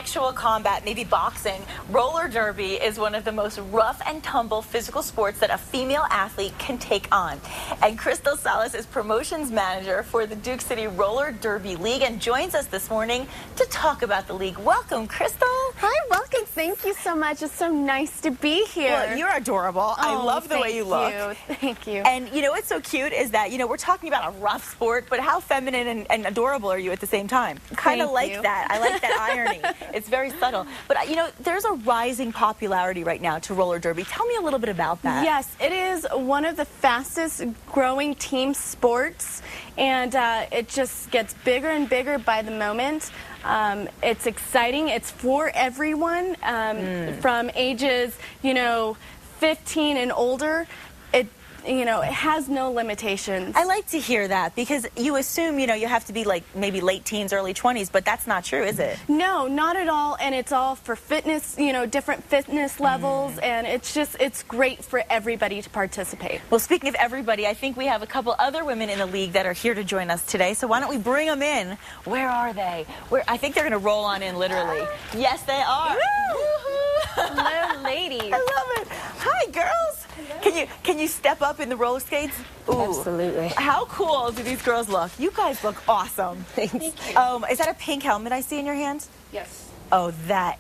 actual combat, maybe boxing, roller derby is one of the most rough and tumble physical sports that a female athlete can take on. And Crystal Salas is promotions manager for the Duke City Roller Derby League and joins us this morning to talk about the league. Welcome, Crystal. Hi, welcome. Thank you so much. It's so nice to be here. Well, you're adorable. I love the way you look. Thank you. And you know what's so cute is that, you know, we're talking about a rough sport, but how feminine and adorable are you at the same time? Kind of like that. I like that irony. It's very subtle. But, you know, there's a rising popularity right now to roller derby. Tell me a little bit about that. Yes, it is one of the fastest growing team sports, and it just gets bigger and bigger by the moment. It's exciting. It's for everyone from ages, 15 and older. It has no limitations. I like to hear that because you assume, you have to be like maybe late teens, early 20s, but that's not true, is it? No, not at all. And it's all for fitness, different fitness levels. And it's great for everybody to participate. Well, speaking of everybody, I think we have a couple other women in the league that are here to join us today. So why don't we bring them in? Where are they? I think they're going to roll on in literally. Yes, they are. Hello, ladies. I love it. Hi, girls. Can you step up in the roller skates? Ooh. Absolutely. How cool do these girls look? You guys look awesome. Thanks. Is that a pink helmet I see in your hands? Yes. Oh,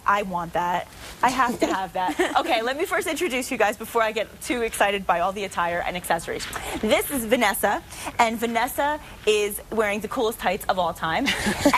I want that. I have to have that. Okay, let me first introduce you guys before I get too excited by all the attire and accessories. This is Vanessa, and Vanessa is wearing the coolest tights of all time.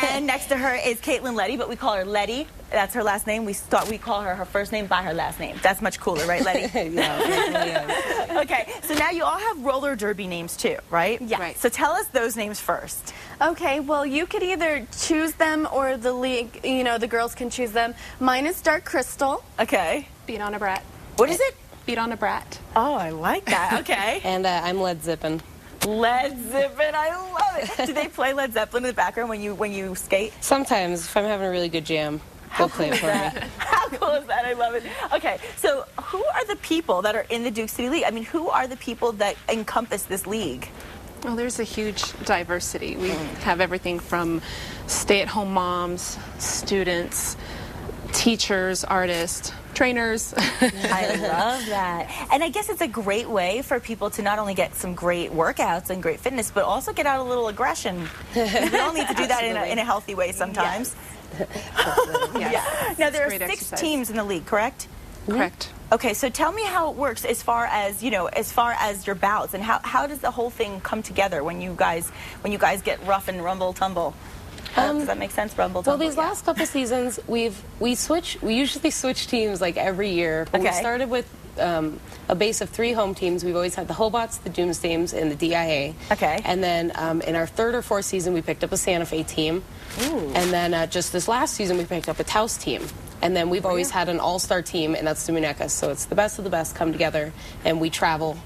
And next to her is Kaitlin Leddy, but we call her Leddy. That's her last name. We call her first name by her last name. That's much cooler, right, Leddy? Yeah. Okay, so now you all have roller derby names too, right? Yeah. Right. So tell us those names first. Okay, well, you could either choose them or the league, the girls can choose them. Mine is Dark Crystal. Okay. Beat on a brat. What is it? Beat on a brat. Oh, I like that. Okay. And I'm Led Zeppelin. Led Zeppelin, I love it. Do they play Led Zeppelin in the background when you skate? Sometimes, if I'm having a really good jam, they'll play it for me. How cool is that? I love it. Okay, so who are the people that are in the Duke City League? I mean, who are the people that encompass this league? Well, there's a huge diversity. We have everything from stay-at-home moms, students, teachers, artists, trainers. I love that. And I guess it's a great way for people to not only get some great workouts and great fitness, but also get out a little aggression. We all need to do that in a healthy way sometimes. Yes. Yeah. Now, there are Great 6 exercise. teams in the league, correct? Correct. Okay, so tell me how it works as far as your bouts, and how does the whole thing come together when you guys get rough and rumble tumble? Does that make sense, rumble tumble? Well, these last couple seasons, we usually switch teams like every year. But we started with a base of 3 home teams. We've always had the Hobots, the Doomsdames, and the DIA. Okay. And then in our 3rd or 4th season, we picked up a Santa Fe team. Ooh. And then just this last season, we picked up a Taos team. And then we've always had an all-star team, and that's the Munecas. So it's the best of the best come together, and we travel.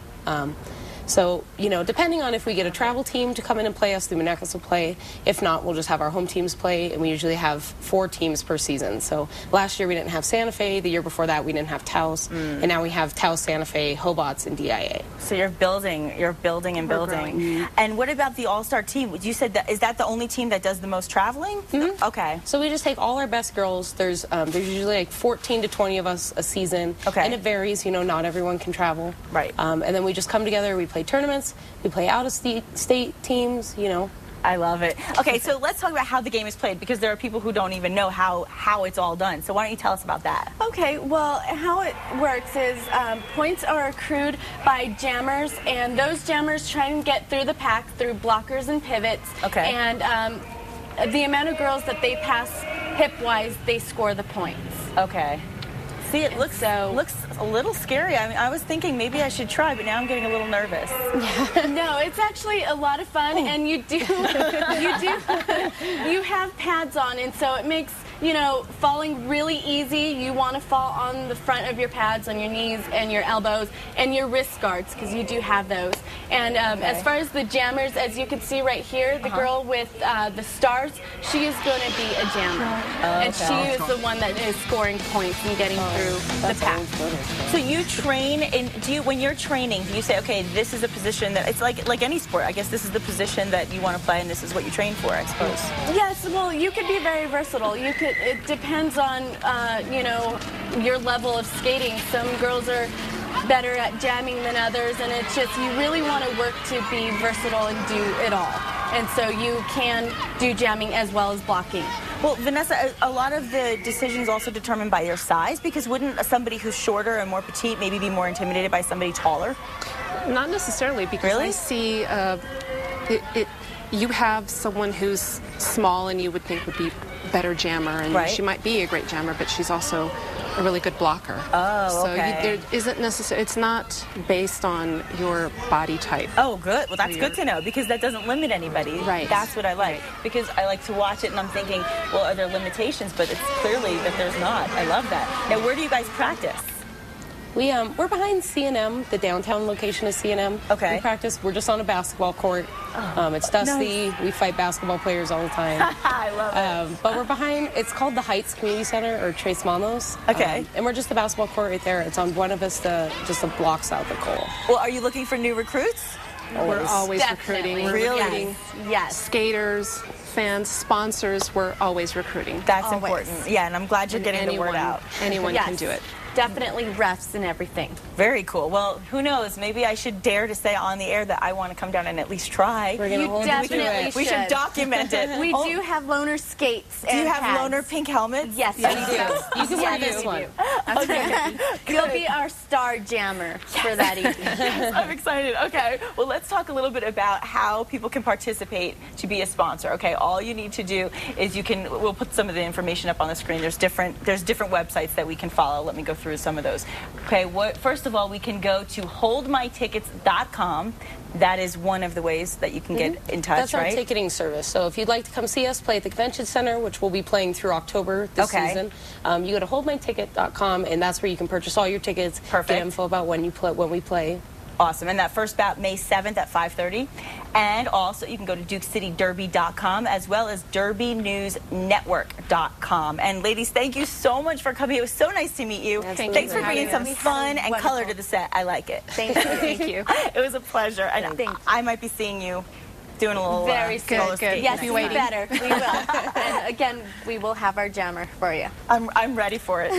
So, depending on if we get a travel team to come in and play us, the Munecas will play. If not, we'll just have our home teams play, and we usually have 4 teams per season. So last year we didn't have Santa Fe. The year before that we didn't have Taos. And now we have Taos, Santa Fe, Hobots, and DIA. So you're building and building. growing. And what about the all-star team? You said is that the only team that does the most traveling? Okay. So we just take all our best girls. There's usually like 14 to 20 of us a season. Okay. And it varies, not everyone can travel. Right. And then we just come together, we play tournaments, we play out-of-state teams, I love it. Okay, so let's talk about how the game is played, because there are people who don't even know how it's all done. So why don't you tell us about that? Okay, well, how it works is points are accrued by jammers, and those jammers try and get through the pack through blockers and pivots. Okay. And the amount of girls that they pass hip-wise, they score the points. Okay. See, it looks a little scary. I mean, I was thinking maybe I should try, but now I'm getting a little nervous. No, it's actually a lot of fun, and you have pads on, and so it makes falling really easy. You want to fall on the front of your pads, on your knees and your elbows, and your wrist guards, because you do have those. And as far as the jammers, as you can see right here, the girl with the stars, she is going to be a jammer. And she is the one that is scoring points and getting through the pack. So you train, when you're training, do you say, okay, this is a position that, it's like any sport, I guess this is the position that you want to play and this is what you train for, I suppose? Yes, well, you could be very versatile. You could, it depends on, you know, your level of skating. Some girls are better at jamming than others, and it's just, you really want to work to be versatile and do it all. And so you can do jamming as well as blocking. Well, Vanessa, a lot of the decisions also determined by your size, because wouldn't somebody who's shorter and more petite maybe be more intimidated by somebody taller? Not necessarily, because Really? I see you have someone who's small and you would think would be a better jammer, and Right. she might be a great jammer, but she's also a really good blocker. Oh, so okay. there isn't necessarily, it's not based on your body type. Oh, good. Well, that's good to know, because that doesn't limit anybody. Right. That's what I like. Because I like to watch it and I'm thinking, well, are there limitations? But it's clearly that there's not. I love that. Now, where do you guys practice? We're behind C&M, the downtown location of C&M. Okay. We practice. We're just on a basketball court. It's dusty. nice. We fight basketball players all the time. I love it. But we're behind. It's called the Heights Community Center, or Tres Manos. Okay. And we're just the basketball court right there. It's on Buena Vista, just a block south of Cole. Well, are you looking for new recruits? We're always Definitely. recruiting. We're Really? recruiting Yes. skaters, fans, sponsors. We're always recruiting. That's Always. important. Yeah, and I'm glad you're getting the word out. Anyone Yes. can do it. Definitely refs and everything. Very cool. Well, who knows? Maybe I should dare to say on the air that I want to come down and at least try. We're gonna You hold you to definitely it. We should should. document it. We Oh, do have loaner skates. Do you and have pads. loaner pink helmets? Yes, Yeah, we you do. do. You can wear Yes, this we one. do. You'll be our star jammer for that evening. I'm excited. Okay, well, let's talk a little bit about how people can participate to be a sponsor. Okay, all you need to do is we'll put some of the information up on the screen. There's different websites that we can follow. Let me go through some of those. Okay, first of all, we can go to holdmytickets.com. That is one of the ways that you can get in touch, That's our right? ticketing service. So if you'd like to come see us play at the Convention Center, which we'll be playing through October this Okay. season, you go to holdmyticket.com, and that's where you can purchase all your tickets. Perfect. Get info about when we play. Awesome. And that first bout, May 7th at 5:30. And also, you can go to DukeCityDerby.com as well as DerbyNewsNetwork.com. And ladies, thank you so much for coming. It was so nice to meet you. Absolutely. Thanks for Thank bringing you. some We fun had and wonderful. color to the set. I like it. Thank you. Thank you. It was a pleasure. And Thank you. I might be seeing you doing a little Very roller soon. skating. Yes, Be we waiting. better. We will. And again, we will have our jammer for you. I'm ready for it.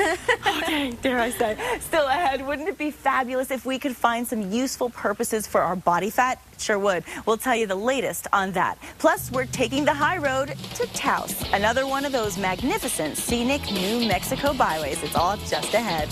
Okay, dare I say. Still ahead, wouldn't it be fabulous if we could find some useful purposes for our body fat? Sure would. We'll tell you the latest on that. Plus, we're taking the high road to Taos, another one of those magnificent, scenic New Mexico byways. It's all just ahead.